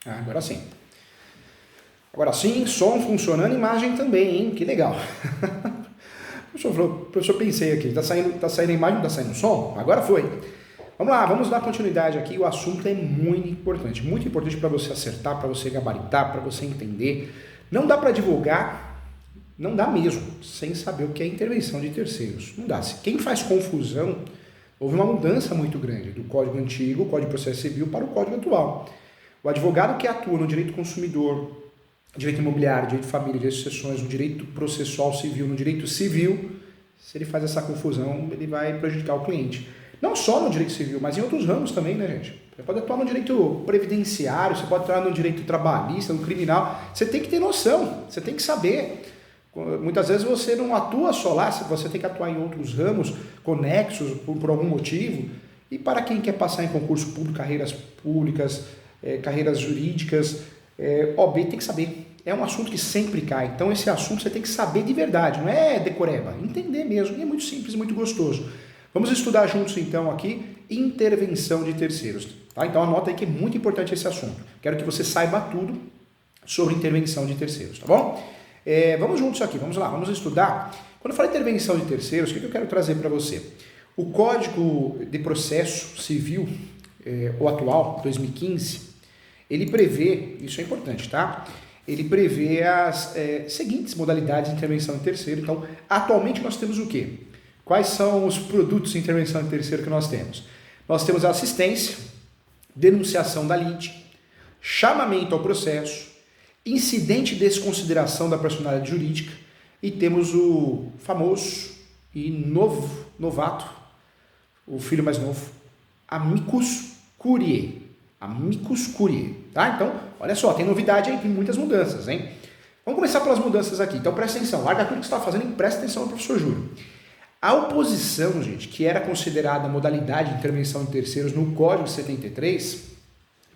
Agora sim. Agora sim, som funcionando, imagem também, hein? Que legal. O professor falou, professor, pensei aqui, tá saindo imagem, não tá saindo som? Agora foi. Vamos lá, vamos dar continuidade aqui. O assunto é muito importante para você acertar, para você gabaritar, para você entender. Não dá para divulgar, não dá mesmo, sem saber o que é intervenção de terceiros. Não dá. Quem faz confusão, houve uma mudança muito grande do Código Antigo, o Código de Processo Civil, para o Código atual. O advogado que atua no direito consumidor, direito imobiliário, direito de família, direito de sucessões, no direito processual civil, no direito civil, se ele faz essa confusão, ele vai prejudicar o cliente. Não só no direito civil, mas em outros ramos também, né, gente? Você pode atuar no direito previdenciário, você pode atuar no direito trabalhista, no criminal. Você tem que ter noção, você tem que saber. Muitas vezes você não atua só lá, você tem que atuar em outros ramos conexos por algum motivo. E para quem quer passar em concurso público, carreiras públicas, carreiras jurídicas, OAB tem que saber. É um assunto que sempre cai. Então esse assunto você tem que saber de verdade, não é decoreba, entender mesmo. E é muito simples, muito gostoso. Vamos estudar juntos então aqui intervenção de terceiros. Tá? Então anota aí que é muito importante esse assunto. Quero que você saiba tudo sobre intervenção de terceiros, tá bom? Vamos juntos aqui, vamos lá, vamos estudar. Quando eu falo intervenção de terceiros, o que eu quero trazer para você? O Código de Processo Civil, o atual, 2015, ele prevê, isso é importante, tá? Ele prevê as seguintes modalidades de intervenção de terceiro. Então, atualmente nós temos o quê? Quais são os produtos de intervenção de terceiro que nós temos? Nós temos a assistência, denunciação da lide, chamamento ao processo, incidente de desconsideração da personalidade jurídica e temos o famoso e novato, o filho mais novo, amicus curiae. Amicus curiae, tá? Então, olha só, tem novidade aí, tem muitas mudanças, hein? Vamos começar pelas mudanças aqui. Então, presta atenção, larga tudo que você está fazendo e presta atenção no professor Júlio. A oposição, gente, que era considerada modalidade de intervenção de terceiros no Código 73,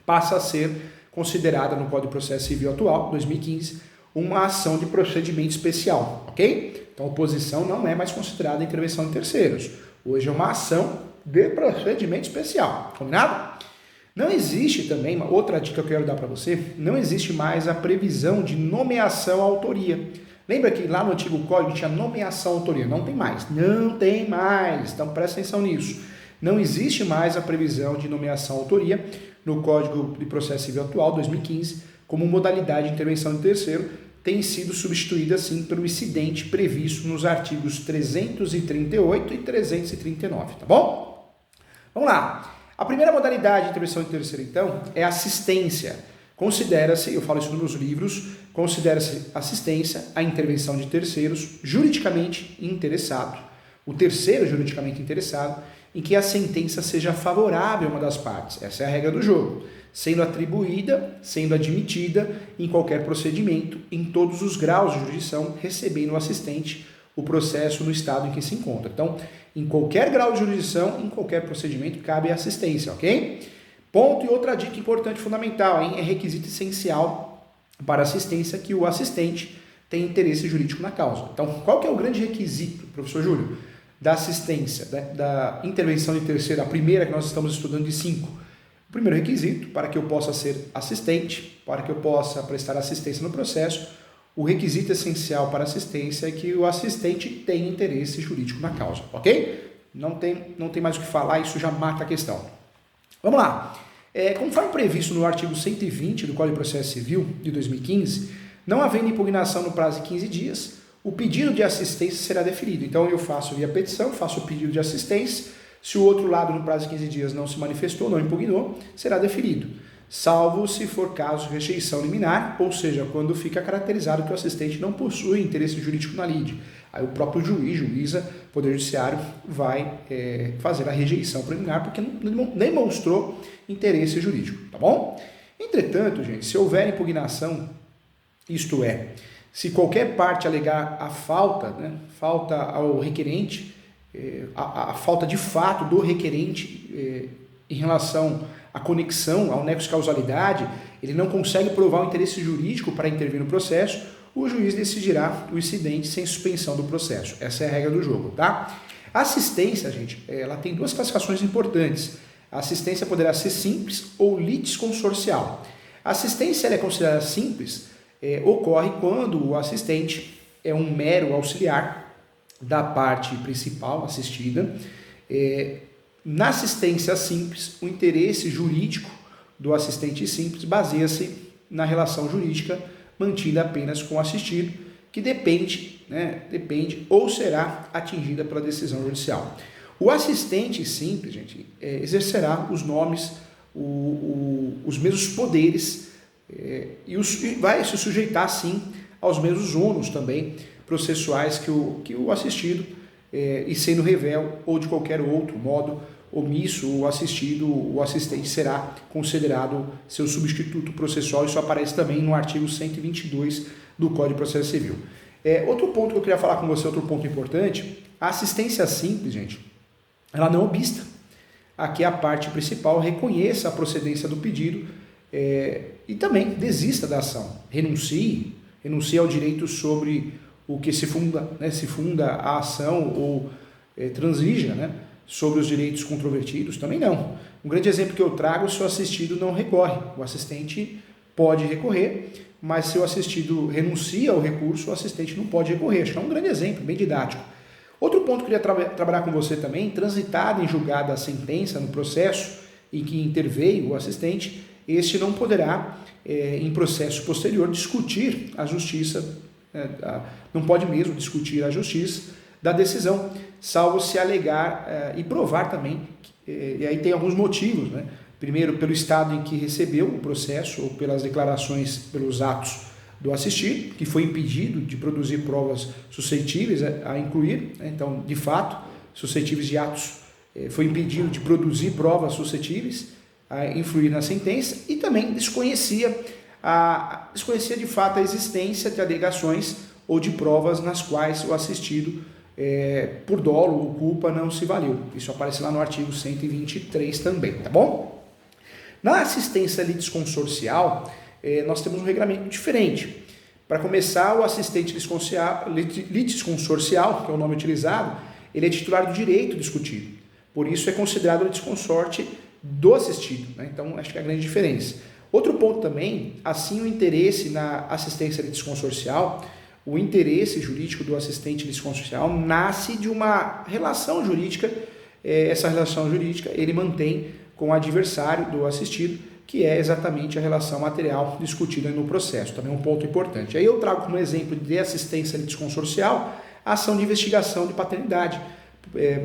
passa a ser considerada no Código de Processo Civil atual, 2015, uma ação de procedimento especial, ok? Então, a oposição não é mais considerada intervenção de terceiros. Hoje é uma ação de procedimento especial, combinado? Não existe também, uma outra dica que eu quero dar para você, não existe mais a previsão de nomeação à autoria. Lembra que lá no antigo código tinha nomeação à autoria? Não tem mais. Não tem mais. Então presta atenção nisso. Não existe mais a previsão de nomeação à autoria no Código de Processo Civil atual, 2015, como modalidade de intervenção de terceiro, tem sido substituída, sim, pelo incidente previsto nos artigos 338 e 339, tá bom? Vamos lá. A primeira modalidade de intervenção de terceiro, então, é assistência. Considera-se, eu falo isso nos meus livros, considera-se assistência à intervenção de terceiros juridicamente interessado. O terceiro juridicamente interessado em que a sentença seja favorável a uma das partes. Essa é a regra do jogo. Sendo atribuída, sendo admitida em qualquer procedimento, em todos os graus de jurisdição, recebendo o assistente o processo no estado em que se encontra. Então, em qualquer grau de jurisdição, em qualquer procedimento, cabe assistência, ok? Ponto e outra dica importante, fundamental, hein? É requisito essencial para assistência que o assistente tenha interesse jurídico na causa. Então, qual que é o grande requisito, professor Júlio, da assistência, da intervenção de terceiro, a primeira que nós estamos estudando de 5? O primeiro requisito, para que eu possa ser assistente, para que eu possa prestar assistência no processo, o requisito essencial para assistência é que o assistente tenha interesse jurídico na causa, ok? Não tem mais o que falar, isso já mata a questão. Vamos lá. Conforme previsto no artigo 120 do Código de Processo Civil de 2015, não havendo impugnação no prazo de 15 dias, o pedido de assistência será deferido. Então eu faço via petição, faço o pedido de assistência, se o outro lado no prazo de 15 dias não se manifestou, não impugnou, será deferido. Salvo se for caso de rejeição liminar, ou seja, quando fica caracterizado que o assistente não possui interesse jurídico na lide. Aí o próprio juíza, Poder Judiciário, vai fazer a rejeição preliminar porque não demonstrou interesse jurídico, tá bom? Entretanto, gente, se houver impugnação, isto é, se qualquer parte alegar a falta, falta ao requerente, a falta de fato do requerente em relação à conexão, ao nexo de causalidade, ele não consegue provar o interesse jurídico para intervir no processo, o juiz decidirá o incidente sem suspensão do processo. Essa é a regra do jogo, tá? A assistência, gente, ela tem duas classificações importantes. A assistência poderá ser simples ou litisconsorcial. A assistência ela é considerada simples, ocorre quando o assistente é um mero auxiliar da parte principal assistida. Na assistência simples, o interesse jurídico do assistente simples baseia-se na relação jurídica mantida apenas com o assistido, que depende ou será atingida pela decisão judicial. O assistente simples, gente, exercerá os nomes, os mesmos poderes e vai se sujeitar, sim, aos mesmos ônus também processuais que o assistido, e sendo revel ou de qualquer outro modo omisso, o assistente será considerado seu substituto processual. Isso aparece também no artigo 122 do Código de Processo Civil. Outro ponto que eu queria falar com você, outro ponto importante, a assistência simples, gente, ela não obsta a que a parte principal reconheça a procedência do pedido e também desista da ação, renuncie ao direito sobre o que se funda a ação ou transija, sobre os direitos controvertidos, também não. Um grande exemplo que eu trago, se o assistido não recorre, o assistente pode recorrer, mas se o assistido renuncia ao recurso, o assistente não pode recorrer. Acho que é um grande exemplo, bem didático. Outro ponto que eu queria trabalhar com você também, transitada em julgada a sentença no processo em que interveio o assistente, este não poderá, em processo posterior, discutir a justiça, não pode mesmo discutir a justiça da decisão, salvo se alegar e provar também, e aí tem alguns motivos, Primeiro, pelo estado em que recebeu o processo, ou pelas declarações, pelos atos do assistido, que foi impedido de produzir provas suscetíveis a incluir, então, de fato, suscetíveis de atos, foi impedido de produzir provas suscetíveis a influir na sentença, e também desconhecia de fato a existência de alegações ou de provas nas quais o assistido, por dolo ou culpa, não se valeu. Isso aparece lá no artigo 123 também, tá bom? Na assistência litisconsorcial, nós temos um regramento diferente. Para começar, o assistente litisconsorcial, que é o nome utilizado, ele é titular do direito discutido. Por isso é considerado litisconsorte do assistido, Então, acho que é a grande diferença. Outro ponto também, assim o interesse na assistência litisconsorcial, o interesse jurídico do assistente litisconsorcial nasce de uma relação jurídica. Essa relação jurídica ele mantém com o adversário do assistido, que é exatamente a relação material discutida no processo. Também é um ponto importante. Aí eu trago como exemplo de assistência litisconsorcial a ação de investigação de paternidade,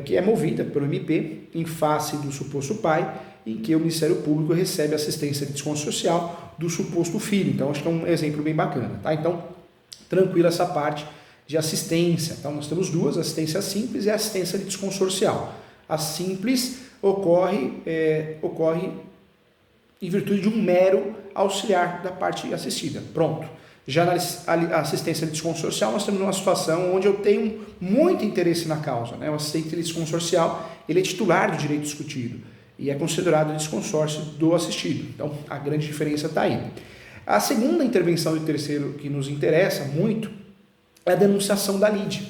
que é movida pelo MP em face do suposto pai, em que o Ministério Público recebe assistência litisconsorcial do suposto filho. Então, acho que é um exemplo bem bacana, tá? Então, tranquila essa parte de assistência. Então, nós temos duas, assistência simples e assistência litisconsorcial. A simples ocorre em virtude de um mero auxiliar da parte assistida. Pronto. Já na assistência litisconsorcial, nós temos uma situação onde eu tenho muito interesse na causa. O assistente litisconsorcial ele é titular do direito discutido e é considerado litisconsórcio do assistido. Então, a grande diferença está aí. A segunda intervenção do terceiro que nos interessa muito é a denunciação da lide.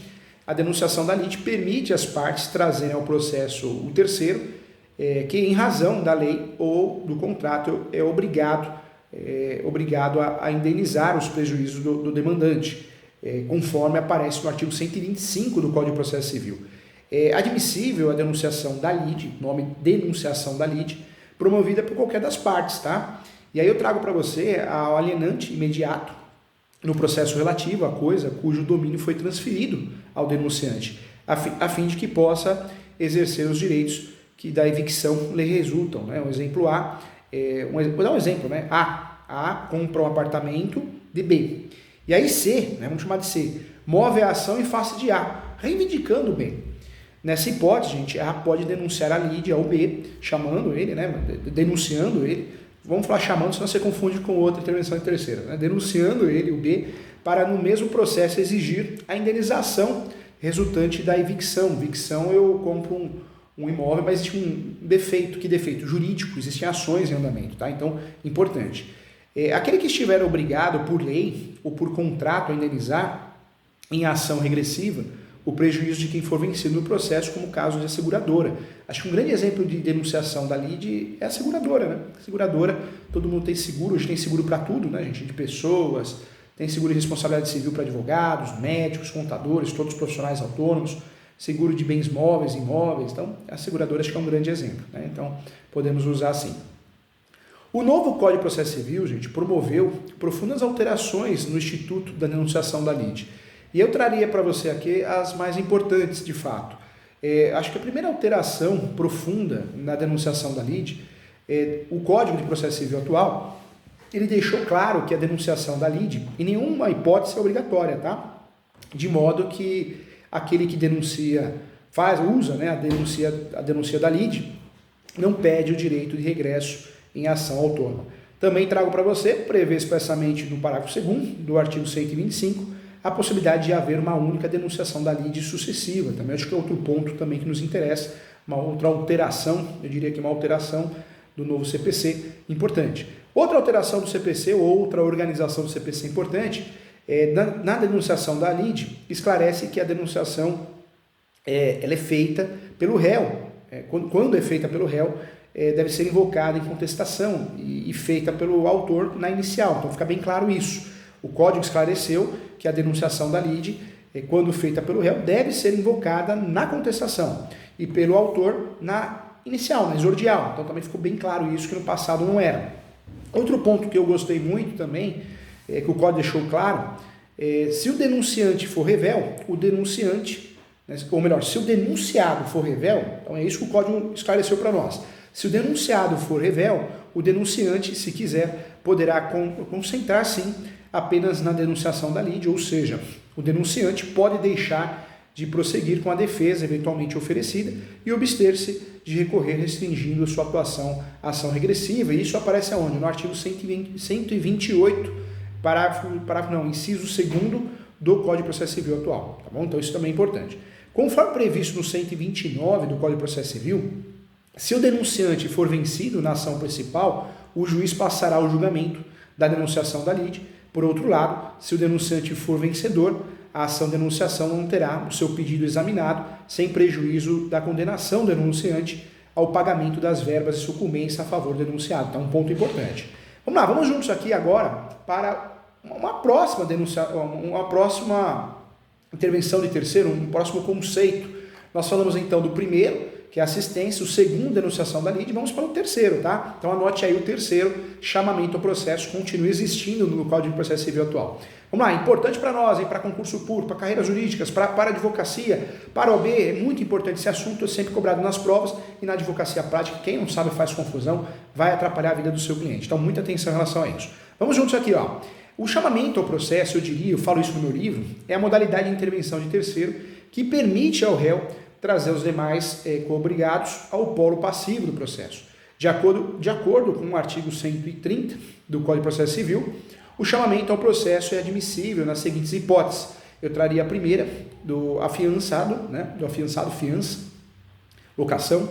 A denunciação da lide permite às partes trazerem ao processo o terceiro, que em razão da lei ou do contrato é obrigado a indenizar os prejuízos do demandante, conforme aparece no artigo 125 do Código de Processo Civil. É admissível a denunciação da lide, nome denunciação da lide, promovida por qualquer das partes, tá? E aí eu trago para você ao alienante imediato no processo relativo à coisa cujo domínio foi transferido ao denunciante, a fim de que possa exercer os direitos que da evicção lhe resultam. O exemplo A, vou dar um exemplo, A compra um apartamento de B. E aí C, vamos chamar de C, move a ação em face de A, reivindicando o bem. Nessa hipótese, gente, A pode denunciar a lide ao B, chamando ele, denunciando ele. Vamos falar chamando, senão você confunde com outra intervenção de terceira. Denunciando ele, o B, para no mesmo processo exigir a indenização resultante da evicção. Evicção, eu compro um imóvel, mas existe um defeito. Que defeito? Jurídico. Existem ações em andamento, tá? Então, importante. Aquele que estiver obrigado por lei ou por contrato a indenizar em ação regressiva o prejuízo de quem for vencido no processo, como o caso de seguradora. Acho que um grande exemplo de denunciação da lide é a seguradora, né? A seguradora, todo mundo tem seguro, hoje tem seguro para tudo, né, gente? De pessoas, tem seguro de responsabilidade civil para advogados, médicos, contadores, todos os profissionais autônomos, seguro de bens móveis, imóveis. Então, a seguradora acho que é um grande exemplo, né? Então, podemos usar assim. O novo Código de Processo Civil, gente, promoveu profundas alterações no Instituto da Denunciação da lide. E eu traria para você aqui as mais importantes, de fato. Acho que a primeira alteração profunda na denunciação da lide, o Código de Processo Civil atual, ele deixou claro que a denunciação da lide, em nenhuma hipótese, é obrigatória, tá? De modo que aquele que denuncia, usa, né, a denúncia da lide, não pede o direito de regresso em ação autônoma. Também trago para você, prevê expressamente no parágrafo 2º do artigo 125, a possibilidade de haver uma única denunciação da lide sucessiva. Também acho que é outro ponto também que nos interessa, uma outra alteração, eu diria que uma alteração do novo CPC importante. Outra alteração do CPC, outra organização do CPC importante, na denunciação da lide, esclarece que a denunciação ela é feita pelo réu. Quando é feita pelo réu, deve ser invocada em contestação e feita pelo autor na inicial. Então fica bem claro isso. O Código esclareceu que a denunciação da lide, quando feita pelo réu, deve ser invocada na contestação e pelo autor na inicial, na exordial. Então também ficou bem claro isso, que no passado não era. Outro ponto que eu gostei muito também, que o Código deixou claro, se o denunciante for revel, o denunciante, ou melhor, se o denunciado for revel, então é isso que o Código esclareceu para nós. Se o denunciado for revel, o denunciante, se quiser, poderá concentrar sim apenas na denunciação da lide, ou seja, o denunciante pode deixar de prosseguir com a defesa eventualmente oferecida e abster-se de recorrer restringindo a sua atuação à ação regressiva. E isso aparece aonde? No artigo 128, inciso 2º do Código de Processo Civil atual. Tá bom? Então isso também é importante. Conforme previsto no 129 do Código de Processo Civil, se o denunciante for vencido na ação principal, o juiz passará ao julgamento da denunciação da lide. Por outro lado, se o denunciante for vencedor, a ação de denunciação não terá o seu pedido examinado, sem prejuízo da condenação do denunciante ao pagamento das verbas de sucumbência a favor do denunciado. Então, um ponto importante. Vamos lá, vamos juntos aqui agora para uma próxima intervenção de terceiro, um próximo conceito. Nós falamos então do primeiro, que é assistência, o segundo, denunciação da lide, vamos para o terceiro, tá? Então anote aí o terceiro, chamamento ao processo, continua existindo no Código de Processo Civil atual. Vamos lá, importante para nós, para concurso público, para carreiras jurídicas, para advocacia, para OAB, é muito importante esse assunto, é sempre cobrado nas provas e na advocacia prática, quem não sabe faz confusão, vai atrapalhar a vida do seu cliente. Então, muita atenção em relação a isso. Vamos juntos aqui, ó. O chamamento ao processo, eu falo isso no meu livro, é a modalidade de intervenção de terceiro que permite ao réu trazer os demais coobrigados ao polo passivo do processo. De acordo com o artigo 130 do Código de Processo Civil, o chamamento ao processo é admissível nas seguintes hipóteses. Eu traria a primeira, do afiançado, fiança, locação,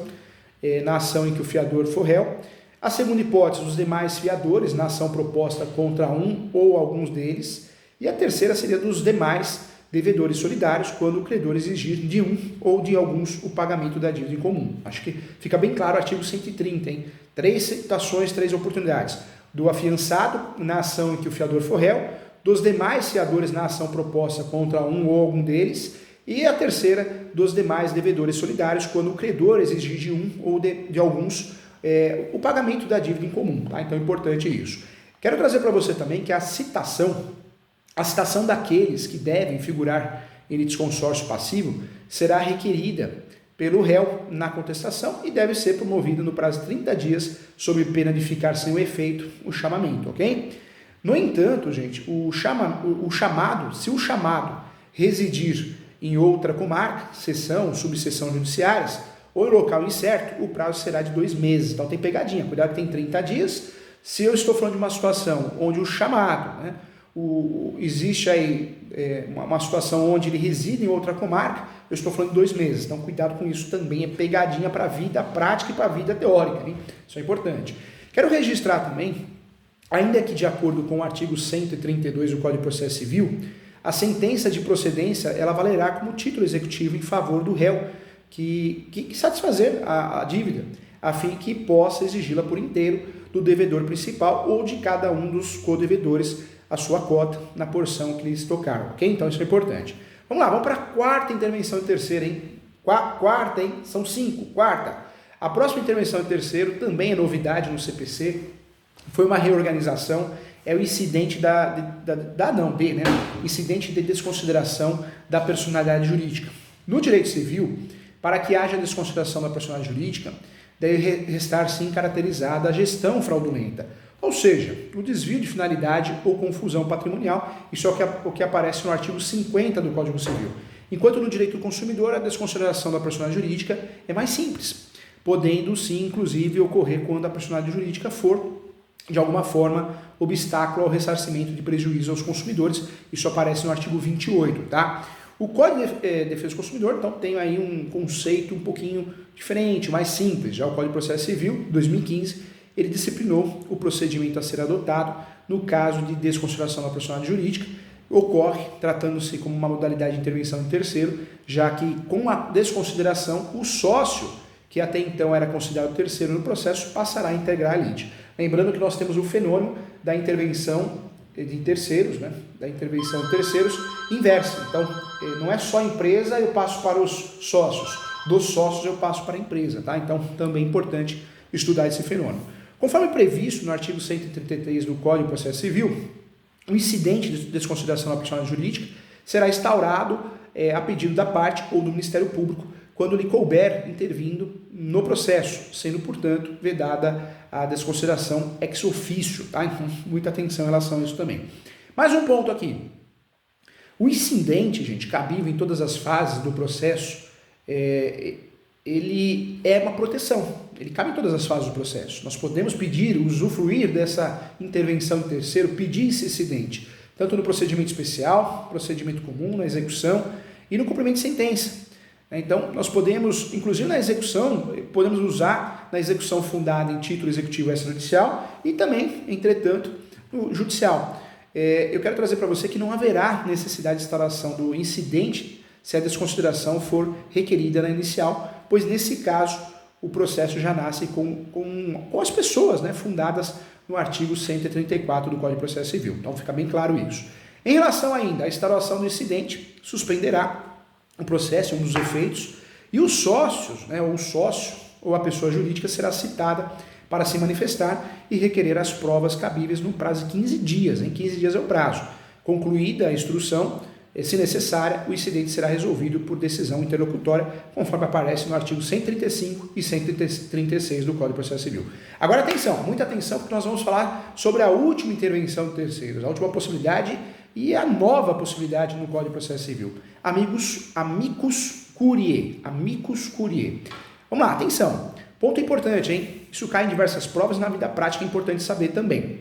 na ação em que o fiador for réu. A segunda hipótese, os demais fiadores, na ação proposta contra um ou alguns deles. E a terceira seria dos demais devedores solidários, quando o credor exigir de um ou de alguns o pagamento da dívida em comum. Acho que fica bem claro o artigo 130, hein? 3 situações, 3 oportunidades. Do afiançado na ação em que o fiador for réu, dos demais fiadores na ação proposta contra um ou algum deles, e a terceira, dos demais devedores solidários, quando o credor exigir de um ou de alguns o pagamento da dívida em comum. Tá? Então é importante isso. Quero trazer para você também que a citação daqueles que devem figurar em litisconsórcio passivo será requerida pelo réu na contestação e deve ser promovida no prazo de 30 dias, sob pena de ficar sem o efeito o chamamento, ok? No entanto, gente, se o chamado residir em outra comarca, seção, subseção judiciárias, ou em local incerto, o prazo será de 2 meses. Então tem pegadinha, cuidado que tem 30 dias. Se eu estou falando de uma situação onde o chamado, existe aí uma situação onde ele reside em outra comarca, eu estou falando de 2 meses. Então cuidado com isso também, é pegadinha para a vida prática e para a vida teórica, hein? Isso é importante. Quero registrar também, ainda que de acordo com o artigo 132 do Código de Processo Civil, a sentença de procedência ela valerá como título executivo em favor do réu que satisfazer a dívida, a fim que possa exigi-la por inteiro do devedor principal ou de cada um dos codevedores a sua cota na porção que lhes tocar, ok? Então isso é importante. Vamos lá, vamos para a quarta intervenção em terceiro, hein? Quarta, hein? São 5, quarta. A próxima intervenção em terceiro também é novidade no CPC, foi uma reorganização, é o incidente incidente de desconsideração da personalidade jurídica. No direito civil, para que haja desconsideração da personalidade jurídica, deve restar sim caracterizada a gestão fraudulenta, ou seja, o desvio de finalidade ou confusão patrimonial, isso é o que aparece no artigo 50 do Código Civil. Enquanto no direito do consumidor, a desconsideração da personalidade jurídica é mais simples, podendo sim, inclusive, ocorrer quando a personalidade jurídica for, de alguma forma, obstáculo ao ressarcimento de prejuízo aos consumidores, isso aparece no artigo 28, tá? O Código de Defesa do Consumidor, então, tem aí um conceito um pouquinho diferente, mais simples. Já o Código de Processo Civil, 2015, ele disciplinou o procedimento a ser adotado no caso de desconsideração da personalidade jurídica. Ocorre tratando-se como uma modalidade de intervenção em terceiro, já que com a desconsideração, o sócio, que até então era considerado terceiro no processo, passará a integrar a lide. Lembrando que nós temos o fenômeno da intervenção de terceiros, né? Da intervenção de terceiros inversa. Então, não é só a empresa, eu passo para os sócios. Dos sócios eu passo para a empresa, tá? Então, também é importante estudar esse fenômeno. Conforme previsto no artigo 133 do Código de Processo Civil, o incidente de desconsideração da personalidade jurídica será instaurado a pedido da parte ou do Ministério Público quando lhe couber intervindo no processo, sendo, portanto, vedada a desconsideração ex officio, tá? Então, muita atenção em relação a isso também. Mais um ponto aqui. O incidente, gente, cabível em todas as fases do processo, ele é uma proteção, ele cabe em todas as fases do processo. Nós podemos pedir, usufruir dessa intervenção em terceiro, pedir esse incidente, tanto no procedimento especial, procedimento comum, na execução e no cumprimento de sentença. Então, nós podemos, inclusive na execução, podemos usar na execução fundada em título executivo extrajudicial e também, entretanto, no judicial. Eu quero trazer para você que não haverá necessidade de instalação do incidente se a desconsideração for requerida na inicial, pois nesse caso o processo já nasce com as pessoas, né, fundadas no artigo 134 do Código de Processo Civil. Então fica bem claro isso. Em relação ainda à instauração do incidente, suspenderá o processo, um dos efeitos, e os sócios, né, ou o sócio ou a pessoa jurídica será citada para se manifestar e requerer as provas cabíveis no prazo de 15 dias. Em 15 dias é o prazo. Concluída a instrução, se necessária, o incidente será resolvido por decisão interlocutória, conforme aparece no artigo 135 e 136 do Código de Processo Civil. Agora atenção, muita atenção, porque nós vamos falar sobre a última intervenção de terceiros, a última possibilidade e a nova possibilidade no Código de Processo Civil. Amicus curiae. Vamos lá, atenção. Ponto importante, hein? Isso cai em diversas provas e na vida prática é importante saber também.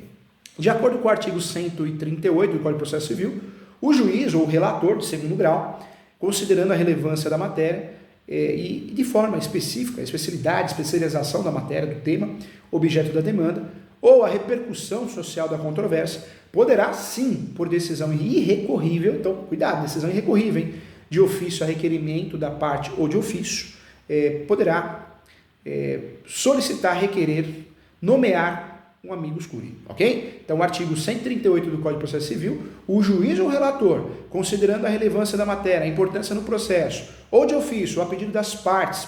De acordo com o artigo 138 do Código de Processo Civil, o juiz ou o relator de segundo grau, considerando a relevância da matéria e de forma específica, a especialização da matéria, do tema, objeto da demanda, ou a repercussão social da controvérsia, poderá sim, por decisão irrecorrível, então cuidado, decisão irrecorrível, hein? De ofício a requerimento da parte ou de ofício, poderá solicitar, requerer, nomear um amicus curiae, ok? Então, o artigo 138 do Código de Processo Civil, o juiz ou o relator, considerando a relevância da matéria, a importância no processo, ou de ofício, ou a pedido das partes,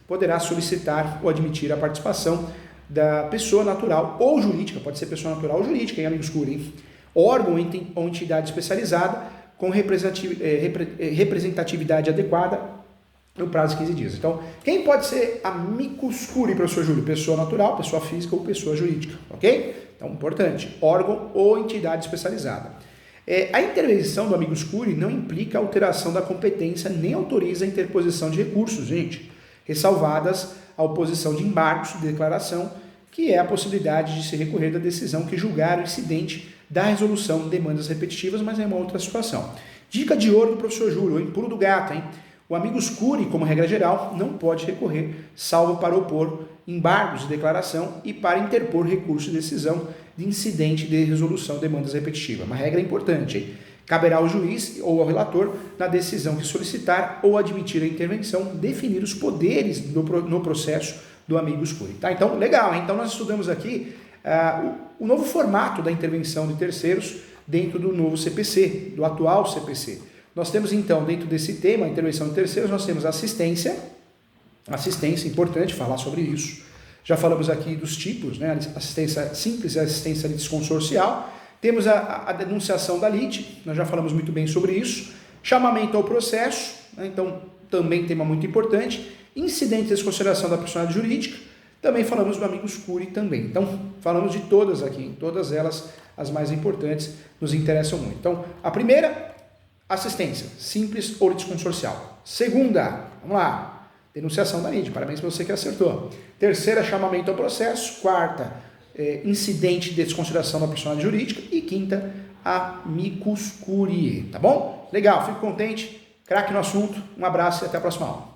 poderá solicitar ou admitir a participação da pessoa natural ou jurídica, pode ser pessoa natural ou jurídica, em amicus curiae, órgão ou entidade especializada com representatividade adequada no prazo de 15 dias. Então, quem pode ser amicus curiae, professor Júlio? Pessoa natural, pessoa física ou pessoa jurídica, ok? Então, importante, órgão ou entidade especializada. A intervenção do amicus curiae não implica alteração da competência nem autoriza a interposição de recursos, gente, ressalvadas a oposição de embargos de declaração, que é a possibilidade de se recorrer da decisão que julgar o incidente da resolução de demandas repetitivas, mas é uma outra situação. Dica de ouro do professor Júlio, hein? Pulo do gato, hein? O amicus curiae, como regra geral, não pode recorrer, salvo para opor embargos de declaração e para interpor recurso de decisão de incidente de resolução de demandas repetitivas. Uma regra importante, hein? Caberá ao juiz ou ao relator, na decisão que solicitar ou admitir a intervenção, definir os poderes no processo do amicus curiae. Tá? Então, legal, hein? Então nós estudamos aqui o novo formato da intervenção de terceiros dentro do novo CPC, do atual CPC. Nós temos então, dentro desse tema, a intervenção de terceiros, nós temos assistência, importante falar sobre isso. Já falamos aqui dos tipos, né? Assistência simples e assistência litisconsorcial. Temos a denunciação da lite, nós já falamos muito bem sobre isso. Chamamento ao processo, né? Então também tema muito importante. Incidente de desconsideração da personalidade jurídica, também falamos do amicus curiae também. Então falamos de todas aqui, todas elas as mais importantes nos interessam muito. Então a primeira, assistência, simples ou litisconsorcial. Segunda, vamos lá, denunciação da lite, parabéns para você que acertou. Terceira, chamamento ao processo. Quarta, incidente de desconsideração da personalidade jurídica. E quinta, amicus curiae, tá bom? Legal, fico contente, craque no assunto, um abraço e até a próxima aula.